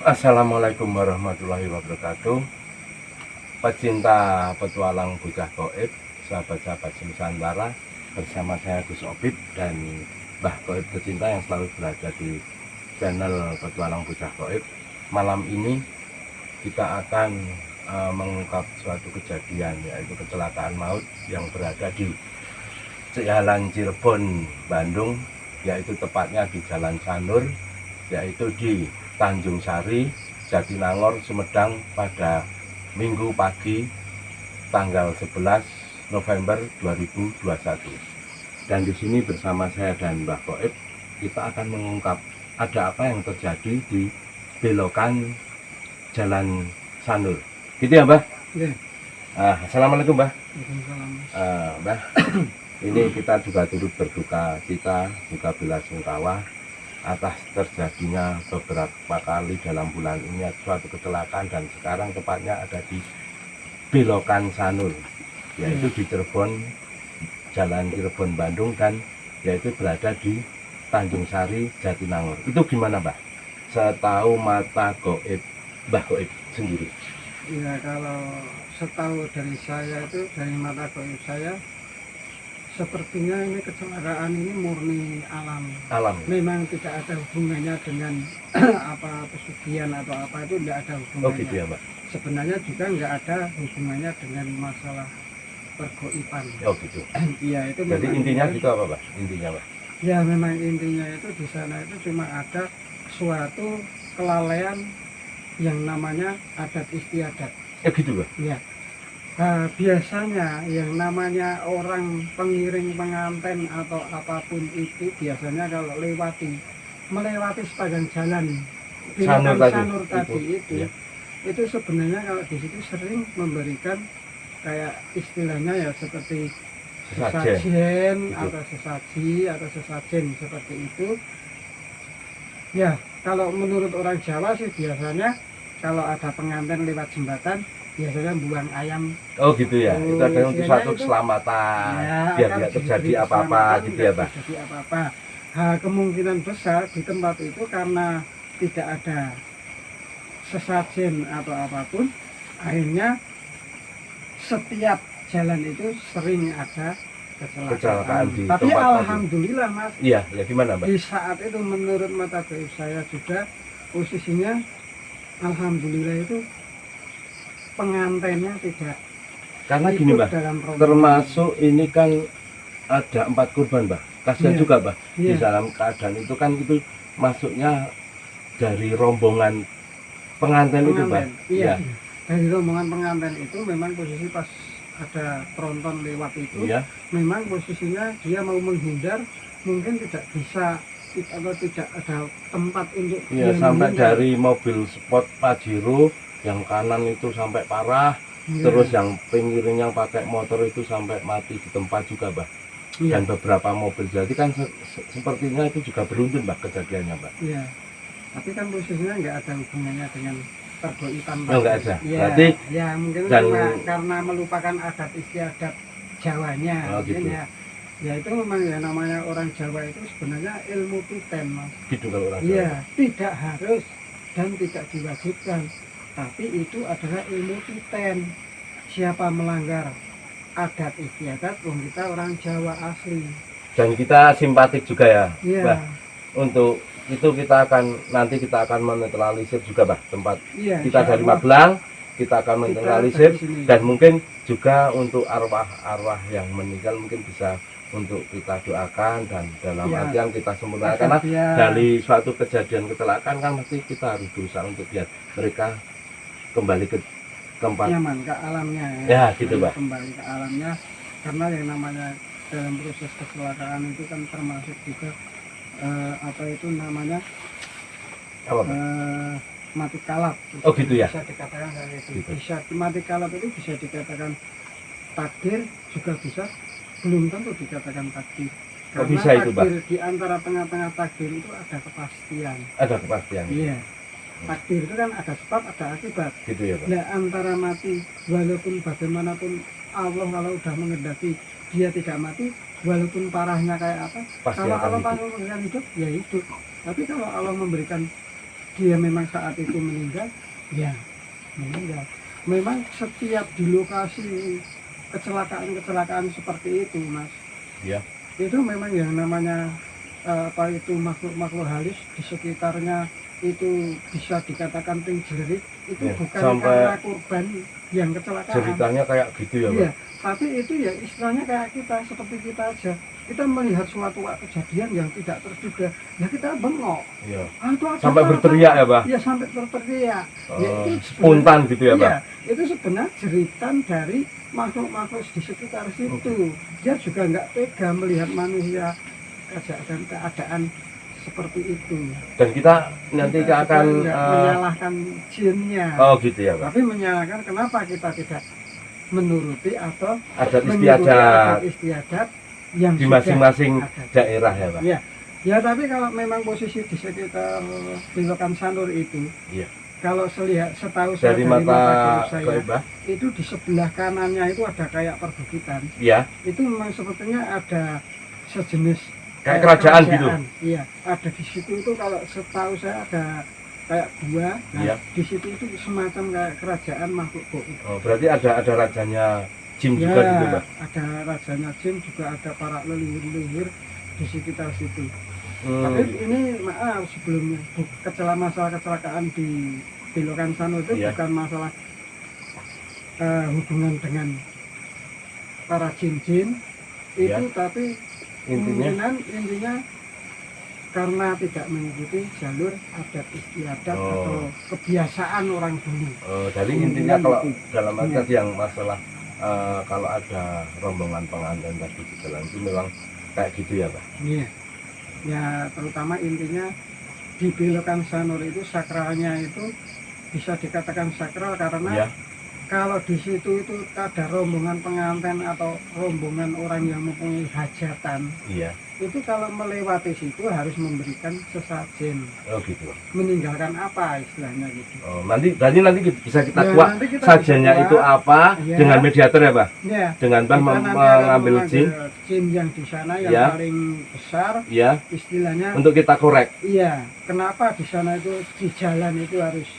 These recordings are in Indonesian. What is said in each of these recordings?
Assalamualaikum warahmatullahi wabarakatuh. Pecinta petualang bocah goib, sahabat-sahabat Nusantara, bersama saya Gus Opip dan Mbah Goib tercinta yang selalu berada di channel petualang bocah goib. Malam ini kita akan mengungkap suatu kejadian, yaitu kecelakaan maut yang berada di Jalan Cirebon, Bandung, yaitu tepatnya di Jalan Sanur, yaitu di Tanjung Sari, Jatinangor, Sumedang pada Minggu pagi tanggal 11 November 2021. Dan di sini bersama saya dan Mbah Goib, kita akan mengungkap ada apa yang terjadi di belokan Jalan Sanur. Gitu ya, Mbah? Ya. Assalamualaikum, Mbah. Waalaikumsalam. Mbah, ini kita juga turut berduka cita, juga belasungkawa atas terjadinya beberapa kali dalam bulan ini suatu kecelakaan, dan sekarang tepatnya ada di belokan Sanur, yaitu di Cirebon, Jalan Cirebon Bandung, dan yaitu berada di Tanjung Sari, Jatinangor. Itu gimana, Mbah? Setahu mata goib, Mbah Goib sendiri. Ya, kalau setahu dari saya itu, dari mata goib saya, sepertinya ini kecelakaan ini murni alam. Alam. Memang tidak ada hubungannya dengan apa pesugihan atau apa, itu tidak ada hubungannya. Oh gitu ya, Mbak. Sebenarnya juga nggak ada hubungannya dengan masalah pergoiban. Oh gitu. Iya, itu. Jadi intinya gitu apa, Mbak? Intinya, Mbak? Ya, memang intinya itu di sana itu cuma ada suatu kelalaian yang namanya adat istiadat. Gitu, Mbak. Ya. Nah, biasanya yang namanya orang pengiring pengantin atau apapun itu biasanya kalau melewati sepanjang jalan Sanur tadi itu, ya. Itu sebenarnya kalau di situ sering memberikan kayak istilahnya ya seperti sesajen atau sesaji atau sesajen seperti itu. Ya, kalau menurut orang Jawa sih biasanya kalau ada pengantin lewat jembatan biasanya buang ayam. Oh gitu ya, itu ada untuk suatu keselamatan, ya, biar tidak terjadi apa-apa gitu ya, Pak. Terjadi apa-apa. Nah, kemungkinan besar di tempat itu karena tidak ada sesajen atau apapun, akhirnya setiap jalan itu sering ada kecelakaan di tapi tempat alhamdulillah tadi. Mas. Iya, ya gimana, Mbak? Di saat itu menurut mata goib saya juga posisinya alhamdulillah itu pengantinnya tidak, karena gini, Mbak, termasuk ini kan ada 4 korban, Mbak. Kasihan juga, Mbak. Di dalam keadaan itu kan itu masuknya dari rombongan pengantin itu, Mbak. Iya. Dari rombongan pengantin itu memang posisi pas ada tronton lewat itu, memang posisinya dia mau menghindar, mungkin tidak bisa atau tidak ada tempat untuk sampai menghindar. Dari mobil sport Pajero yang kanan itu sampai parah, terus yang pinggirnya pakai motor itu sampai mati di tempat juga, Mbak. Dan beberapa mobil, jadi kan sepertinya itu juga beruntun, Mbak, kejadiannya, Mbak. Iya, tapi kan posisinya nggak ada hubungannya dengan pergoiban. Oh, nggak ada. Ya, berarti ya mungkin karena melupakan adat istiadat Jawanya. Gitu. Ya itu memang ya namanya orang Jawa itu sebenarnya ilmu titen, Mas. Gitu kalau orang Jawa. Iya, tidak harus dan tidak diwajibkan. Tapi itu adalah ilmu titen. Siapa melanggar adat istiadat, kita orang Jawa asli. Dan kita simpatik juga ya, Mbak. Untuk itu kita akan menetralisir juga, Mbak, tempat kita dari Magelang, kita akan menetralisir, dan mungkin juga untuk arwah-arwah yang meninggal mungkin bisa untuk kita doakan, dan dalam artian kita sempurnakan, karena dari suatu kejadian kecelakaan kan mesti kita harus berusaha untuk biar mereka kembali ke tempat nyaman, ke alamnya ya gitu, Mbak. Kembali ke alamnya, karena yang namanya dalam proses kecelakaan itu kan termasuk juga apa itu namanya mati kalap. Oh gitu ya. Bisa dikatakan dari itu. Gitu. Bisa mati kalap itu bisa dikatakan takdir, juga bisa belum tentu dikatakan takdir. Karena bisa itu, Mbak? Di antara tengah-tengah takdir itu ada kepastian. Ada kepastian. Iya. Takdir itu kan ada sebab, ada akibat. Gitu ya, Pak. Nah, antara mati, walaupun bagaimanapun Allah kalau udah mengendaki dia tidak mati, walaupun parahnya kayak apa, Pasti kalau akan Allah hidup. pas memberikan hidup ya hidup, tapi kalau Allah memberikan dia memang saat itu meninggal ya meninggal. Memang setiap di lokasi kecelakaan seperti itu mas, Ya. itu memang yang namanya apa itu makhluk-makhluk halus di sekitarnya itu bisa dikatakan tingjerit itu Ya, bukan sampai karena korban yang kecelakaan. Ceritanya kayak gitu ya, Pak? Iya, tapi itu ya istilahnya kayak kita seperti kita aja. Kita melihat suatu kejadian yang tidak terduga, ya kita bengok. Iya. Ah, itu ada Sampai apa? berteriak ya, Pak? Iya, sampai berteriak. Ya, itu Spontan gitu ya, Pak? iya, itu sebenarnya jeritan dari makhluk-makhluk di sekitar situ. Dia juga nggak tega melihat manusia keadaan seperti itu. Dan kita nanti Kita akan nggak menyalahkan jinnya, oh gitu ya, Pak? tapi menyalahkan kenapa kita tidak menuruti atau Adat mengikuti istiadat adat istiadat yang di sudah masing-masing ada. daerah ya, Pak? Ya, ya tapi kalau memang posisi di sekitar Belokan Sanur itu, Iya. kalau setahu saya Dari dari mata guru saya, Goibah? itu di sebelah kanannya itu ada kayak perbukitan. Iya. Itu memang sepertinya ada sejenis Kayak kerajaan gitu? Iya, ada di situ itu kalau setahu saya ada kayak gua. Nah, Iya. di situ itu semacam kayak kerajaan makhluk gaib. Oh, berarti ada rajanya jin Ya, juga gitu, Pak? ada rajanya jin, juga ada para leluhur-leluhur di sekitar situ. Hmm. Tapi ini maaf sebelumnya masalah kecelakaan di Belokan Sanur itu Iya. bukan masalah hubungan dengan para jin-jin itu, Iya. tapi Intinya intinya karena tidak mengikuti jalur adat istiadat Oh. atau kebiasaan orang dulu. jadi intinya kalau Itu. dalam Iya. arti yang masalah kalau ada rombongan pengantin tadi di jalan itu memang kayak gitu ya, Pak? Iya. Ya terutama intinya di Belokan Sanur itu sakralnya itu bisa dikatakan sakral karena Iya. kalau di situ itu ada rombongan pengantin atau rombongan orang yang mempunyai hajatan, Iya. itu kalau melewati situ harus memberikan sesajen, Oh gitu. meninggalkan apa istilahnya gitu. Oh, nanti bisa kita Ya, kuak nanti kita sajennya bisa itu kuak. apa Iya. dengan mediator ya, Pak? Ya, Dengan Mbah kita nanti akan mengambil jin, memanggil jin yang di sana yang Ya. paling besar ya, istilahnya. untuk kita korek. Iya, kenapa di sana itu di jalan itu harus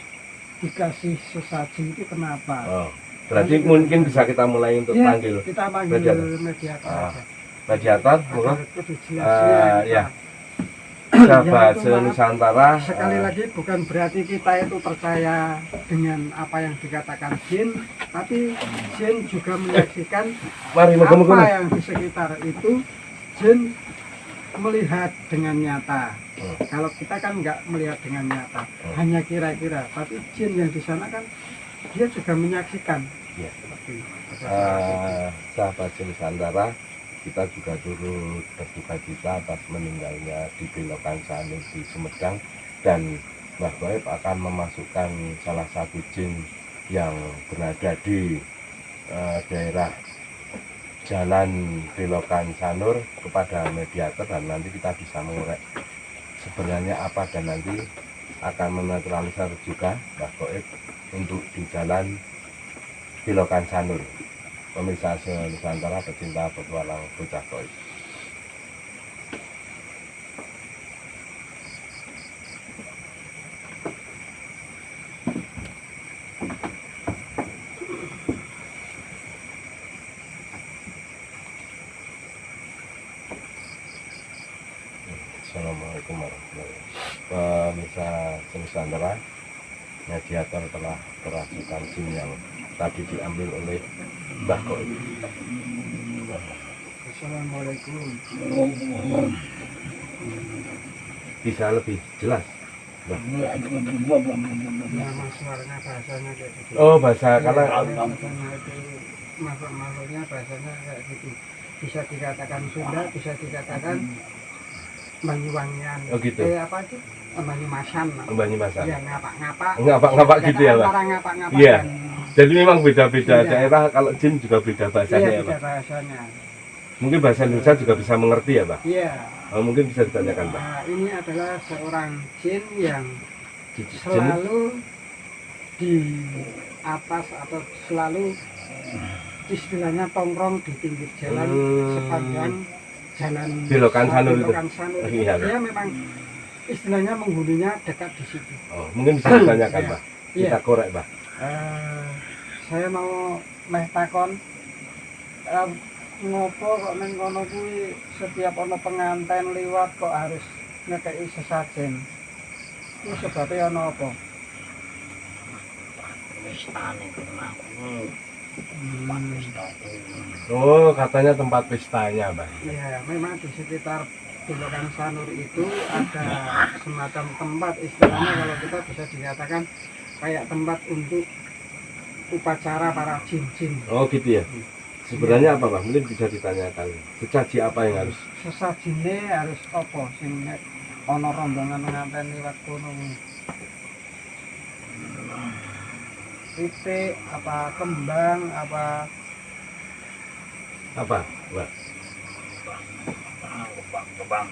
dikasih sesaji itu kenapa? Oh, berarti mungkin bisa kita mulai untuk Ya, panggil kita panggil mediator. mediator Ah, aja. mediator, Agar monggo. lebih jelasnya, ya. Pak. Sahabat Ya, itu, maaf. Nusantara. Sekali lagi bukan berarti kita itu percaya dengan apa yang dikatakan jin, tapi jin juga menyaksikan Mari apa moga-moga. yang di sekitar itu. Jin melihat dengan nyata. Kalau kita kan nggak melihat dengan nyata, hanya kira-kira. Tapi jin yang di sana kan dia juga menyaksikan. Ya. Seperti itu. Sahabat Nusantara, kita juga turut berduka cita atas meninggalnya di Belokan Sanur di Sumedang, dan Mbah Goib akan memasukkan salah satu jin yang berada di daerah Jalan Belokan Sanur kepada mediator, dan nanti kita bisa mengorek sebenarnya apa, dan nanti akan menetralisir juga Mbah Goib untuk di Jalan Belokan Sanur. Pemirsa Nusantara, pecinta petualang bocah Goib. Assalamualaikum warahmatullahi wabarakatuh. Pemirsa Nusantara, mediator telah kerasukan jin yang tadi diambil oleh Mbah Goib. Assalamualaikum. Bisa lebih jelas, Mbah? Ya mas, suaranya bahasanya kayak gitu. Oh, bahasa karena Bahasanya itu makhluk-makhluknya bahasanya kayak gitu. Bisa dikatakan Sunda, bisa dikatakan Banyuwangian. Oh, gitu. Apa itu? Banyumasan. Banyumasan. Ya ngapa-ngapa. Ngapa-ngapa gitu ya, Pak? Antara ngapa-ngapa Iya. dan Jadi memang beda-beda Iya. daerah, kalau jin juga beda bahasanya iya, ya, beda Pak? bahasanya. Mungkin bahasa Indonesia juga bisa mengerti ya, Pak? Iya. Oh, mungkin bisa ditanyakan, Pak. Nah, ini adalah seorang jin yang Jin selalu di atas atau selalu istilahnya tongkrong di pinggir jalan Hmm. sepanjang jalan Belokan Sanur itu. Belokan Sanur itu, Iya. dia memang istilahnya menghuninya dekat di situ. Oh, mungkin bisa ditanyakan, Iya. Mbah. Iya. Kita korek, Mbah. Saya mau meh takon ngopo kok ning kono kuwi setiap ana penganten liwat kok harus ngekeki sesajen. Itu sebabnya ana apa? Oh, katanya tempat pestanya, Mbah. Ya, memang di sekitar Belokan Sanur itu ada semacam tempat, istilahnya kalau kita bisa dikatakan kayak tempat untuk upacara para jin-jin. Oh, gitu ya. Sebenarnya apa, Mbah? Mungkin bisa ditanyakan. Sesaji apa yang harus? Sesajine harus apa sing nek ana rombongan penganten liwat kono. Titik apa kembang apa Mbah? Kembang.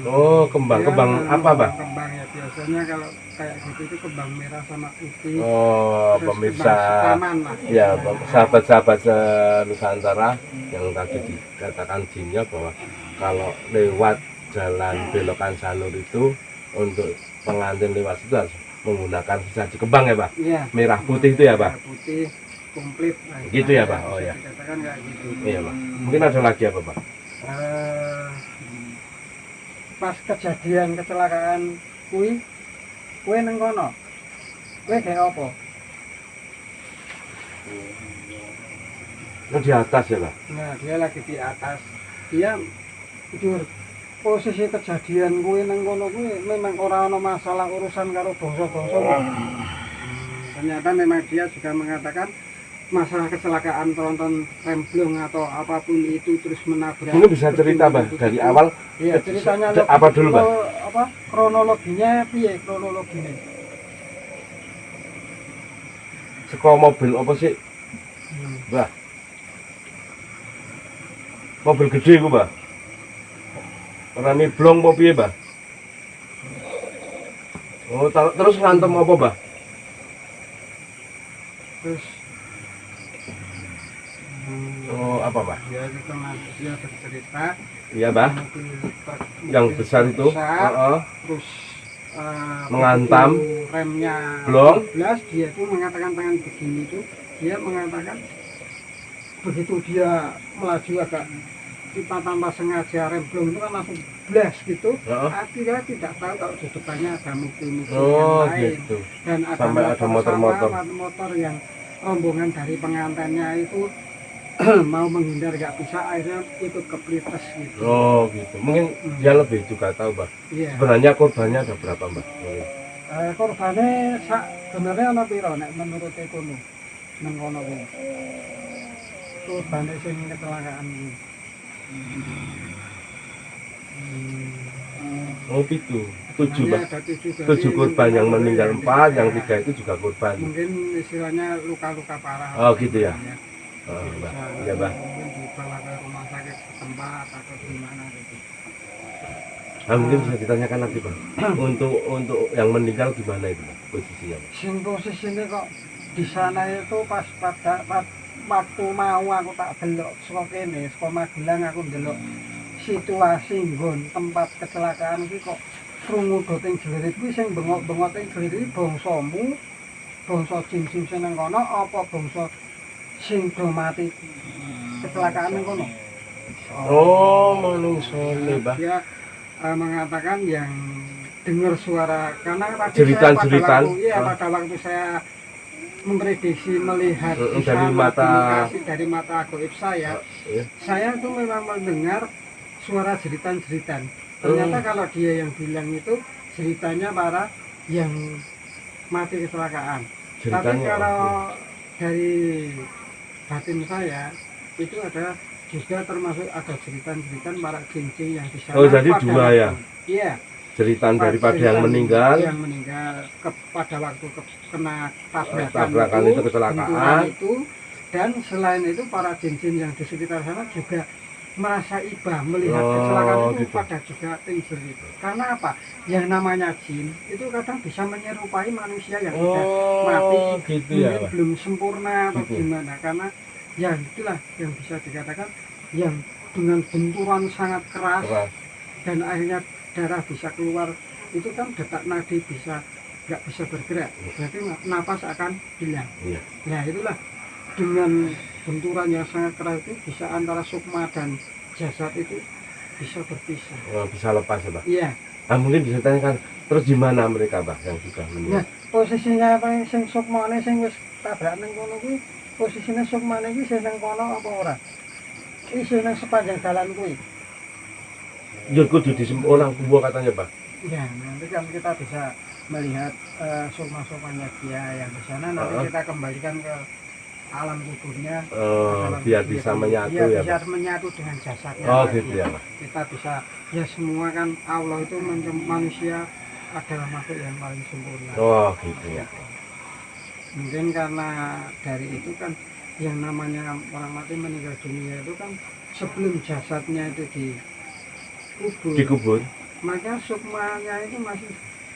Oh, kembang apa, Mbah? Kembang ya biasanya kalau kayak gitu itu kembang merah sama putih. Oh, Terus pemirsa. kembang taman lah. Ya, sahabat-sahabat Nusantara yang tadi dikatakan jinnya bahwa kalau lewat jalan Belokan Sanur itu untuk pengantin lewat situ harus menggunakan sesaji kembang ya, Pak? Iya. Merah putih itu ya, Pak? Merah putih komplit. Nah, Gitu ya, Pak? Oh, bisa ya. dikatakan kayak gitu. Iya, Pak. Mungkin ada lagi apa, Pak? Pas kejadian kecelakaan kuwi neng kono. Kuwi kayak apa? Oh, di atas ya, Pak? Nah, dia lagi di atas. Dia jujur posisi kejadian kuwi neng kono kuwi memang ora ana masalah urusan karo bangsa-bangsa. Ternyata memang dia juga mengatakan masalah kecelakaan tronton remblong atau apapun itu terus menabrak. Mungkin bisa cerita, Mbah, dari awal. Iya, ceritanya Apa dulu, Mbah? Apa kronologinya piye kronologinya? Seko mobil apa sih, Mbah? Mobil gede ku, Mbah. Ora niblong apa piye, Mbah? Oh, terus ngantem apa, Mbah? Terus Oh, apa, Mbah? dia bercerita Iya, Mbah. mobil truk Yang besar itu. besar, Heeh. terus Mengantam. begitu remnya Blong. belas, dia tuh mengatakan tangan begini itu, dia mengatakan begitu dia melaju agak kita tanpa sengaja remblong itu kan langsung blas gitu. Heeh. Akhirnya tidak tahu kalau di depannya ada mobil-mobil Oh, yang lain gitu. dan ada Sampai ada motor-motor. motor yang rombongan dari pengantennya itu mau menghindar gak bisa, akhirnya ikut keplites gitu. Oh, gitu. Mungkin dia lebih juga tahu, Mbah. Iya. Sebenarnya korbannya ada berapa, Mbah? Korbannya sebenarnya ana piro nek menurut ekonomi nang kono kuwi. Korbannya sing kecelakaan kuwi. Oh, itu. 7, Mbah. Ada 7 7 korban, yang meninggal 4, yang 3 itu juga korban. mungkin istilahnya luka-luka parah. Oh, gitu ya. Ya. Oh, Mbah. Bisa, Iya, Mbah. mungkin dibawa ke rumah sakit setempat atau gimana gitu. Nah, mungkin bisa ditanyakan lagi, Bang. Untuk yang meninggal gimana itu, Bang, posisinya? Bang? Sing posisinya kok di sana itu pas waktu mau aku tak delok saka kene, saka Magelang aku delok situasi nggon tempat kecelakaan iki kok krungu doting jlerit kuwi sing bengok-bengok teng jlerit iki bangsamu, bangsa jin-jin sing nang kono apa bangsa sing do mati kecelakaan nang kono. Oh, manusia, Mbah. Dia mengatakan yang dengar suara karena tadi Jeritan-jeritan. pada waktu saya memprediksi melihat di dari sana, mata. di lokasi, dari mata goib saya, Iya. saya tuh memang mendengar suara jeritan-jeritan. Ternyata kalau dia yang bilang itu ceritanya para yang mati kecelakaan. Tapi Ceritanya. kalau dari batin saya itu ada juga termasuk ada jeritan-jeritan para jin-jin yang di sana. Oh, jadi pada dua waktu- ya? Iya. Jeritan daripada yang Jeritan meninggal. yang meninggal pada waktu kena Tabrakan itu, kecelakaan. benturan itu, dan selain itu para jin-jin yang di sekitar sana juga merasa iba melihat Oh, kecelakaan itu gitu. pada juga tinggi. Karena apa? Yang namanya jin itu kadang bisa menyerupai manusia yang sudah mati, Oh, gitu ya, mungkin Pak. belum sempurna atau Gitu. gimana. Karena ya itulah yang bisa dikatakan yang dengan benturan sangat keras Keras. dan akhirnya darah bisa keluar, itu kan detak nadi bisa nggak bisa bergerak, berarti napas akan hilang. Iya. Nah itulah, dengan benturan yang sangat keras itu bisa antara sukma dan jasad itu bisa berpisah. Oh, bisa lepas ya, Pak. Iya. Nah, mungkin bisa tanyakan terus di mana mereka, Pak, yang sudah Nah, meninggal? posisinya apa sing sukmane sing wis tabrak ning kono kuwi, posisine sukmane kuwi sing nang kono apa ora? Isih nang sepanjang jalan kuwi. Ya kudu ulang kubur katanya, Pak. Ya, nanti kan kita bisa melihat sukma-sukmanya dia yang di sana, nanti kita kembalikan ke alam kuburnya. Biar bisa menyatu Biar ya, bisa Pak. menyatu dengan jasadnya. Oh, lagi. gitu ya, Pak. Kita bisa, ya semua kan Allah itu manusia adalah makhluk yang paling sempurna. Oh, gitu ya. Mungkin karena dari itu kan yang namanya orang mati meninggal dunia itu kan sebelum jasadnya itu Dikubur, maka sukmanya itu masih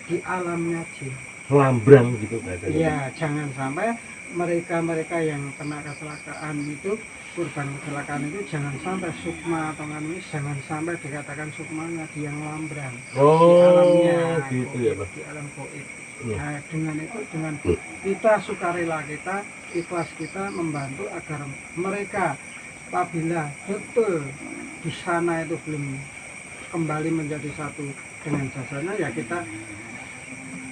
di alamnya jin. lambrang gitu katanya. Iya, jangan sampai mereka-mereka yang kena kecelakaan itu, korban kecelakaan itu, jangan sampai sukma atau ini jangan sampai dikatakan sukmanya dia lambrang di Oh, alamnya gitu goib, ya, Pak. di alam goib. Iya. Nah, dengan itu, dengan kita sukarela kita, ikhlas kita membantu agar mereka apabila betul di sana itu belum kembali menjadi satu dengan jasanya, ya kita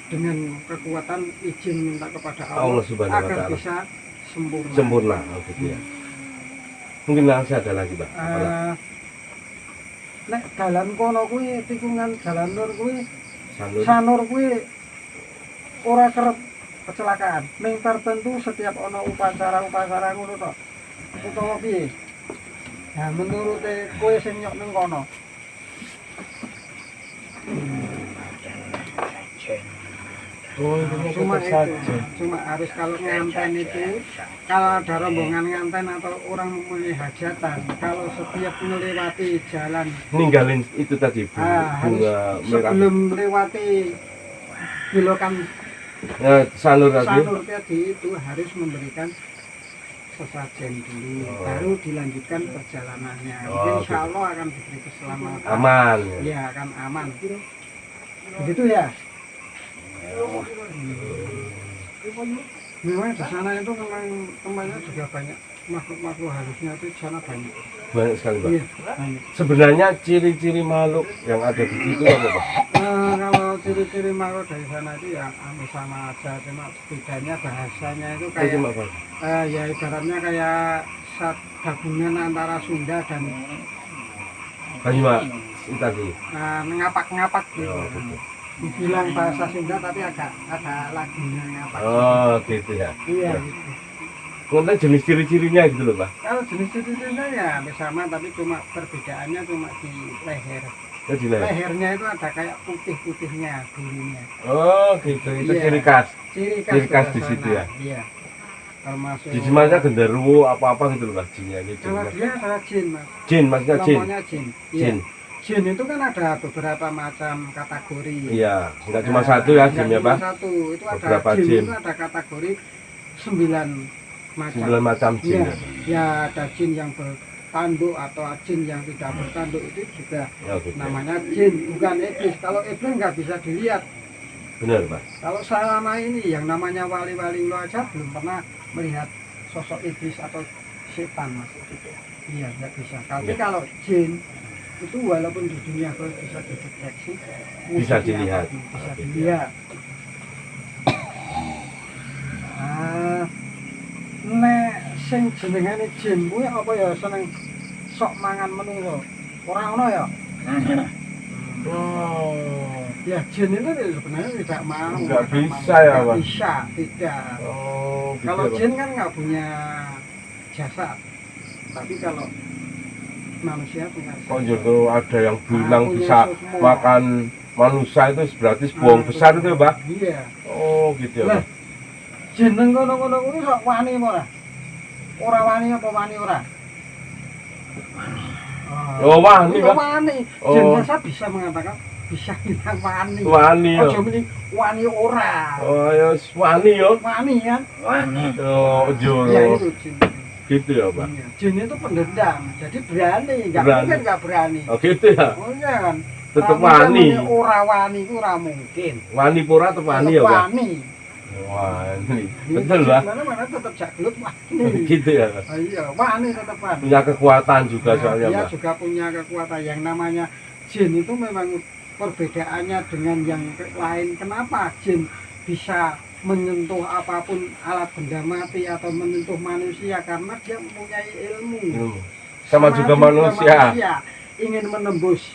dengan kekuatan izin minta kepada Allah, Allah Subhanahu wa agar Ta'ala. bisa sempurna. Sempurna, oh, gitu ya. Mungkin langsung ada lagi, Pak. Apalagi? Nek dalan kono kuwi, tikungan jalan nur kuwi, Sanur. sanur kuwi ora kerep kecelakaan. Ning tertentu setiap ana upacara ngono tok. Utawa piye? Nah, menurut kowe sing nyok ning kono. Oh, ini Cuma tetap itu, saja. cuma harus kalau nganten itu, kalau ada rombongan nganten atau orang mempunyai hajatan, kalau setiap melewati jalan, Ninggalin itu tadi, harus bunga merah. sebelum melewati belokan Nah, sanur tadi. sanur tadi itu harus memberikan sesajen dulu, baru dilanjutkan perjalanannya. Mungkin Oh, insya Allah akan diberi keselamatan. Aman. Ya, akan aman. Begitu ya. Memang di sana itu memang tempatnya juga banyak makhluk-makhluk halusnya, itu di sana banyak. Banyak sekali, Pak. Iya, banyak. Sebenarnya ciri-ciri makhluk yang ada di situ apa, Pak? Kalau ciri-ciri makhluk dari sana itu ya sama aja, cuma bedanya bahasanya itu Oh, kayak cuma Pak. ya ibaratnya kayak gabungan antara Sunda dan Banyumas itu tadi. ngapak-ngapak gitu. Oh, gitu. Dibilang bahasa Sunda tapi agak ada lagunya ngapak. Oh, gitu ya. Iya. Ya. Gitu. Kemudian jenis ciri-cirinya gitu loh, Pak. Kalau jenis-jenisnya ya sama, tapi cuma perbedaannya cuma di leher. Ya, di leher. Lehernya itu ada kayak putih-putihnya bulunya. Oh, gitu. Itu Iya. ciri khas. Ciri khas di sana. situ ya? Iya. Termasuk Di Cimaja genderuwo apa-apa gitu loh, Pak. Jinnya ini. kalau dia adalah jin, Mas. Jin, maksudnya jin. Namanya jin. Iya. Jin. Jin itu kan ada beberapa macam kategori. Iya, enggak cuma satu ya Nggak jinnya, cuma Pak. satu. Itu Beberapa ada jin, jin. itu ada kategori 9 macam. 9 macam jin. Ya, ya ada jin yang bertanduk atau jin yang tidak bertanduk, itu juga Ya, gitu. namanya jin, bukan iblis. Kalau iblis nggak bisa dilihat. Benar, Pak. Kalau selama ini yang namanya wali-wali lo aja belum pernah melihat sosok iblis atau setan, Mas. Iya, nggak bisa. Tapi Ya. kalau jin itu walaupun di dunia gaib bisa dideteksi, Bisa wujudnya dilihat. apa, bisa Oke. dilihat. Nek sing jenengane jin kuwi apa ya seneng sok mangan menungso. Ora ono ya? Oh. Ya jin itu sebenarnya tidak mau. Nggak bisa ya, Nggak Pak? bisa, tidak. Oh, gitu. Kalau ya, Pak. jin kan nggak punya jasad. Tapi kalau manusia punya jasad. Oh, jadi ada yang bilang punya bisa sukmo. makan manusia itu berarti buang besar itu ya, Pak? Iya. Oh, gitu ya, Lah, Pak. jin nang kono-kono kuwi sok wani apa ora? Ora wani apa wani ora? Oh, wani, Iya, Pak. wani. Oh. Jin biasa bisa mengatakan bisa bilang wani. Wani ya. Ojo muni wani ora. Oh, ya wani ya. Wani kan? Oh, Ya joro. itu jin. Gitu ya, Pak. Iya. Jin itu pendendam, jadi berani, nggak Berani. mungkin nggak berani. Oh, gitu ya. Oh iya kan. Tetep Ora mungkin wani. muni ora wani itu ora mungkin. Wani pura tetep wani ya, Tetep Pak. Wani. Wani. Betul, Pak. Mana-mana tetap jagluk wani. Gitu ya. Oh, iya, wani tetap wani. Punya kekuatan juga Nah, soalnya, dia Pak. juga punya kekuatan yang namanya jin itu memang perbedaannya dengan yang lain. Kenapa jin bisa menyentuh apapun alat benda mati atau menyentuh manusia? Karena dia mempunyai ilmu. Sama juga manusia. Ingin menembus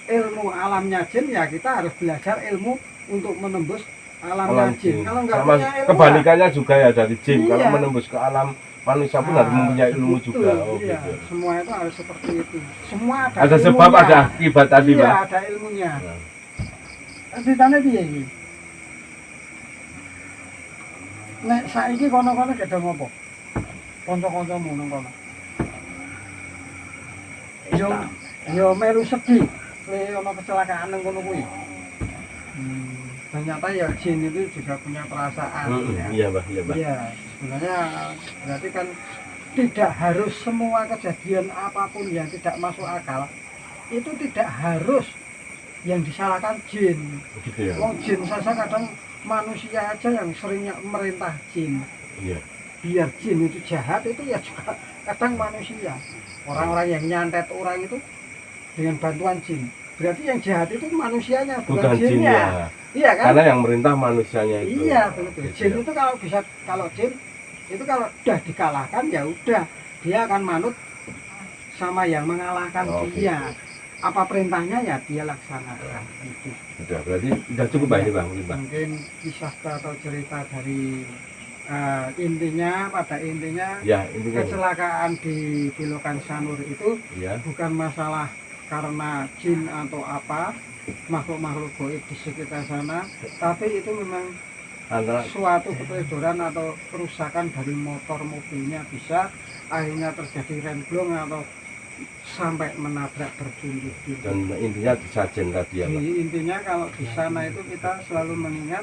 ilmu alamnya jin, ya kita harus belajar ilmu untuk menembus alamnya Alam jin. jin. Kalau nggak Sama punya ilmu, kebalikannya juga ya dari jin. Iya. Kalau menembus ke alam manusia pun harus mempunyai ilmu betul, juga. Oh, iya. gitu. Semua itu harus seperti itu. Semua Ada sebab, ilmunya. ada akibat tadi, Iya, Pak. ada ilmunya. Nah. Ceritanya piye iki? Nek saiki kono-kono gak ada ngopo? Kanca-kancamu nang kono. Yo melu sedih. Kowe ono kecelakaan nang kono kuwi. Ternyata ya jin itu juga punya perasaan. Ya. Iya, Pak. Iya, Pak. Iya, sebenarnya berarti kan tidak harus semua kejadian apapun yang tidak masuk akal itu tidak harus yang disalahkan jin. Gitu ya. Wong jin saja kadang manusia aja yang seringnya merintah jin. Iya. Biar jin itu jahat itu ya juga kadang manusia. Orang-orang yang nyantet orang itu dengan bantuan jin. Berarti yang jahat itu manusianya bukan jinnya. jinnya. Iya kan? Karena yang merintah manusianya itu. Iya betul. Gitu Jin ya. itu kalau jin itu kalau udah dikalahkan ya udah dia akan manut sama yang mengalahkan Oh, dia. gitu. Apa perintahnya ya dia laksanakan gitu. Sudah, berarti sudah cukup Pak ini, Bang. Mungkin kisah atau cerita dari intinya pada intinya Ya, intinya. kecelakaan di Belokan Sanur itu Ya. bukan masalah karena jin atau apa makhluk-makhluk goib di sekitar sana, tapi itu memang Antara suatu keteledoran atau kerusakan dari motor mobilnya bisa akhirnya terjadi remblong atau sampai menabrak bertumpuk-tumpuk. dan intinya sajen tadi ya, Pak. Jadi intinya kalau di sana itu kita selalu mengingat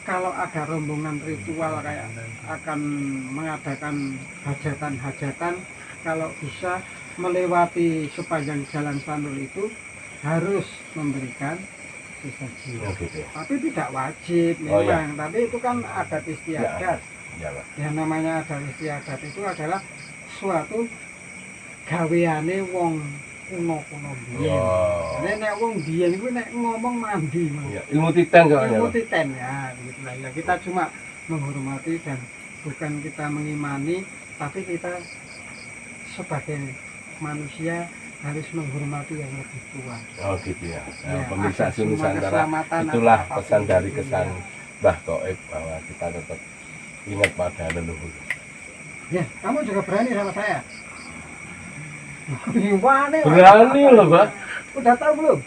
kalau ada rombongan ritual kayak akan mengadakan hajatan-hajatan, kalau bisa melewati sepanjang jalan Sanur itu harus memberikan sesaji. Oh, gitu ya. Tapi tidak wajib Oh, memang, tapi itu kan adat istiadat. Ya, Pak. Yang namanya adat istiadat itu adalah suatu gaweane wong kuno-kuno biyen. Oh. Nek wong biyen kuwi nek ngomong mandi, Mas. Ya, ilmu titen soalnya, Ilmu Pak. titen ya, begitulah. Ya kita cuma menghormati dan bukan kita mengimani, tapi kita sebagai manusia harus menghormati yang lebih tua. Oh, gitu ya. Nah, Ya, pemirsa agar semua Nusantara, keselamatan itulah apapun pesan dari itu, kesan ya. Mbah Toib bahwa kita tetap ingat pada leluhur. Ya, kamu juga berani sama saya. Gimana? Berani loh, Pak. Udah tahu belum?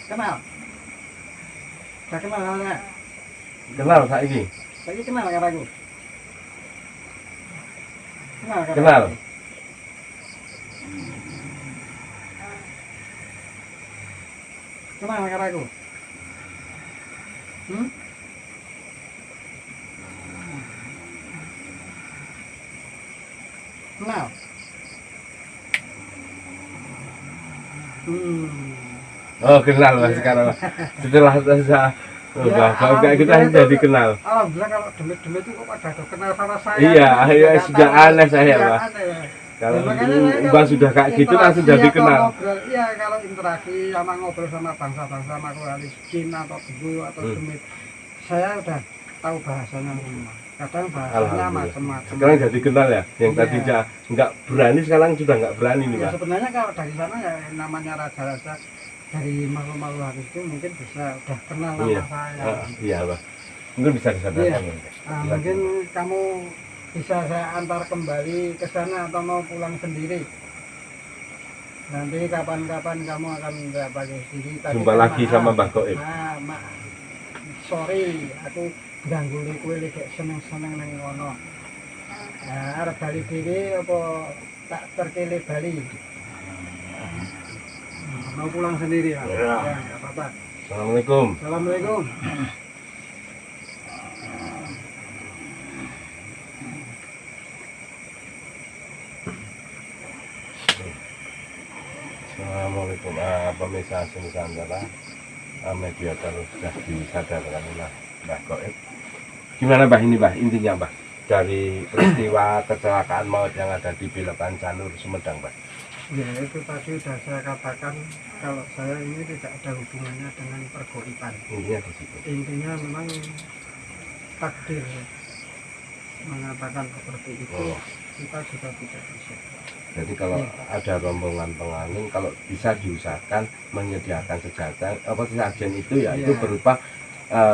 Kenal. Udah kenal sama saya. Kenal saiki? Saya kenal kataku. Kenal. Kataku. Kenal. Kenal kataku. Kenal. Oh, kenal Mas Iya. sekarang. Setelah saya Ya, kayak kita alhamdulillah jadi itu- kenal. Alhamdulillah kalau demit-demit itu kok pada kenal sama saya. Iya, Itu iya, nggak sudah tahu. aneh saya, Iya, Pak. aneh. Kalau Ya, makanya saya Mbah kalau sudah kayak gitu interaksi langsung jadi atau kenal. ngobrol, iya, kalau interaksi sama ngobrol sama bangsa-bangsa makhluk jin atau bulu atau demit, saya udah tahu bahasanya semua. Kadang bahasanya Alhamdulillah. macam-macam. Sekarang jadi kenal ya. Yang Iya. tadinya nggak berani sekarang sudah nggak berani nih, Ya, Pak. sebenarnya kalau dari sana ya namanya raja-raja dari makhluk-makhluk halus itu mungkin bisa udah kenal sama Iya. saya. Iya, Pak. Mungkin bisa disadarkan. Iya. ya. Mungkin kamu bisa saya antar kembali ke sana atau mau pulang sendiri. Nanti kapan-kapan kamu akan nggak pakai sendiri. Tadi Jumpa kan lagi maaf. sama Mbah Goib. Sorry, aku ganggu kowe lek seneng-seneng nang kono. Nah, arep bali dhewe apa tak terkele bali? Mau pulang sendiri ya? Iya. Ya, nggak apa-apa. Assalamualaikum. Assalamualaikum. Assalamualaikum pemirsa Nusantara, media terus sudah disadarkan oleh Mbah Goib. Gimana Mbah ini Mbah intinya Mbah dari peristiwa kecelakaan maut yang ada di Belokan Sanur Sumedang Mbah? Ya itu tadi sudah saya katakan kalau saya ini tidak ada hubungannya dengan pergoiban. Intinya di situ. Intinya memang takdir mengatakan seperti itu, Oh. kita juga tidak bisa. Jadi kalau ada rombongan pengantin, kalau bisa diusahakan menyediakan sesajen itu ya itu Iya. berupa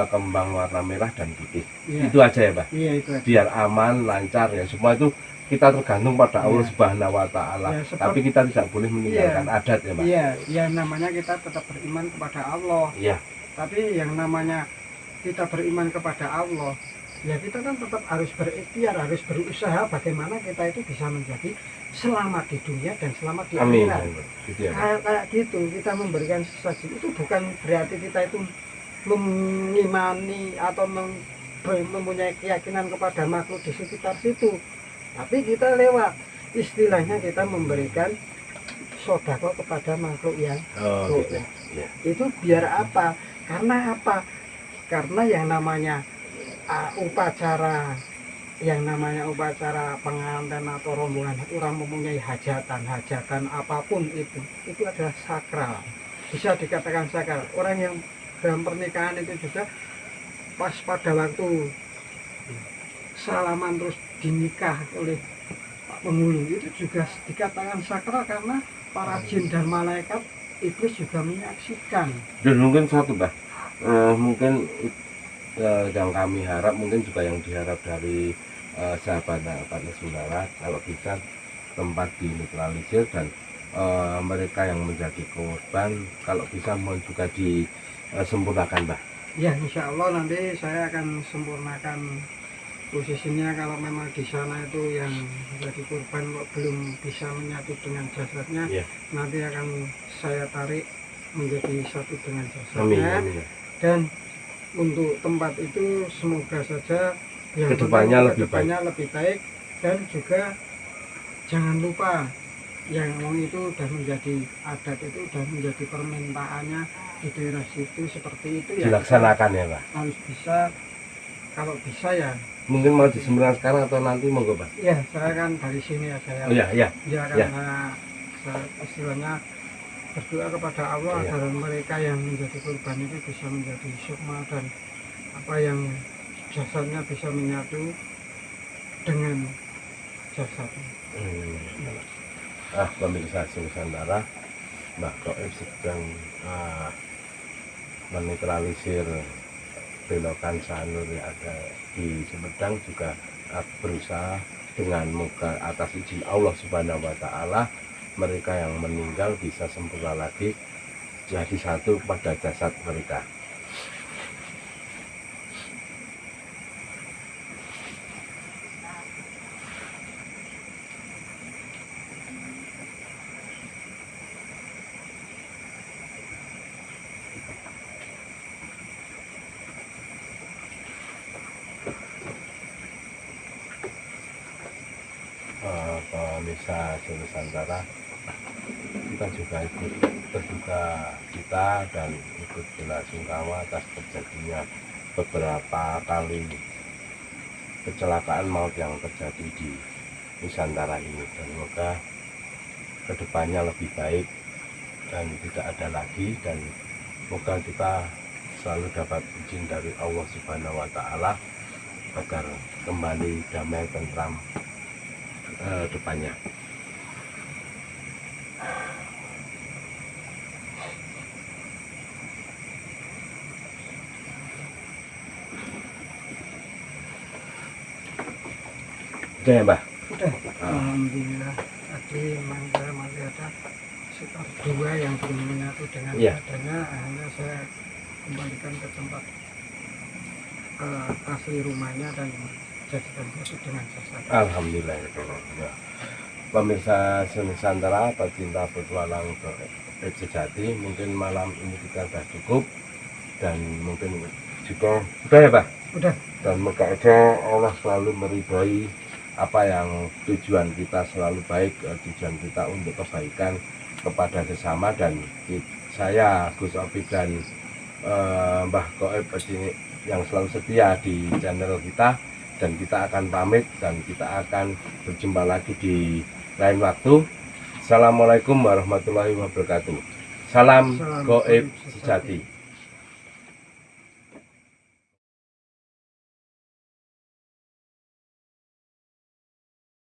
kembang warna merah dan putih. Iya. Itu aja ya Mbah. Iya itu aja. Biar aman, lancar ya. Semua itu kita tergantung pada Allah Iya. Subhanahu wa taala. Ya, seperti- Tapi kita tidak boleh meninggalkan adat ya, Mbak. Iya, ya namanya kita tetap beriman kepada Allah. Iya. Tapi yang namanya kita beriman kepada Allah, ya kita kan tetap harus berikhtiar, harus berusaha bagaimana kita itu bisa menjadi selamat di dunia dan selamat di Amin. akhirat. Gitu ya, Mbak. Kayak gitu, kita memberikan sesaji itu bukan berarti kita itu mengimani atau mempunyai keyakinan kepada makhluk di sekitar situ. Tapi kita lewat istilahnya kita memberikan sodako kepada makhluk yang Oh, gitu. Ya. itu biar apa? Karena apa? Karena yang namanya upacara pengantin atau rombongan orang mempunyai hajatan apapun itu adalah sakral, bisa dikatakan sakral. Orang yang dalam pernikahan itu juga pas pada waktu salaman terus dinikah oleh Pak Penghulu itu juga dikatakan sakral karena para jin dan malaikat iblis juga menyaksikan. Dan mungkin satu, Mbak. Mungkin yang kami harap, mungkin juga yang diharap dari sahabat-sahabat saudara, kalau bisa tempat dinetralisir dan mereka yang menjadi korban kalau bisa mohon juga disempurnakan, Mbak. Ya, insya Allah nanti saya akan sempurnakan posisinya. Kalau memang di sana itu yang menjadi korban kok belum bisa menyatu dengan jasadnya, Ya. nanti akan saya tarik menjadi satu dengan Amin. jasadnya. Amin. Dan untuk tempat itu semoga saja yang Kedepannya penting lebih baik. lebih baik, dan juga jangan lupa yang itu sudah menjadi adat, itu sudah menjadi permintaannya di daerah situ seperti itu ya, Dilaksanakan ya, Mbak. harus bisa. Kalau bisa ya Mungkin mau disempurnakan sekarang atau nanti monggo, Mbak. ya saya kan dari sini ya saya Oh ya, ya. ya Ya. karena saya istilahnya berdoa kepada Allah Ya. agar mereka yang menjadi korban itu bisa menjadi sukma dan apa yang jasadnya bisa menyatu dengan jasadnya. Pemirsa Nusantara, Mbah Goib sedang menetralisir Belokan Sanur yang ada di Sumedang, juga berusaha dengan moga atas izin Allah Subhanahu wa taala mereka yang meninggal bisa sempurna lagi jadi satu pada jasad mereka. Pemirsa Nusantara, kita juga ikut berduka kita dan ikut belasungkawa atas terjadinya beberapa kali kecelakaan maut yang terjadi di Nusantara ini, dan semoga kedepannya lebih baik dan tidak ada lagi, dan semoga kita selalu dapat izin dari Allah Subhanahu wa taala agar kembali damai tentram depannya. Udah ya, Mbah? Udah, alhamdulillah. Tadi memang saya masih ada sekitar 2 yang belum menyatu dengan Iya. adanya, akhirnya saya kembalikan ke tempat asli rumahnya dan jadikan satu dengan jasad. Alhamdulillah. Ya. Pemirsa Nusantara, pecinta petualang sejati, mungkin malam ini kita sudah cukup, dan mungkin juga udah ya, Pak. Udah. Dan moga aja Allah selalu meridhoi apa yang tujuan kita selalu baik, tujuan kita untuk kebaikan kepada sesama, dan saya Gus Opik dan Mbah Goib yang selalu setia di channel kita, dan kita akan pamit dan kita akan berjumpa lagi di lain waktu. Assalamualaikum warahmatullahi wabarakatuh. Salam Salam Goib Goib sejati.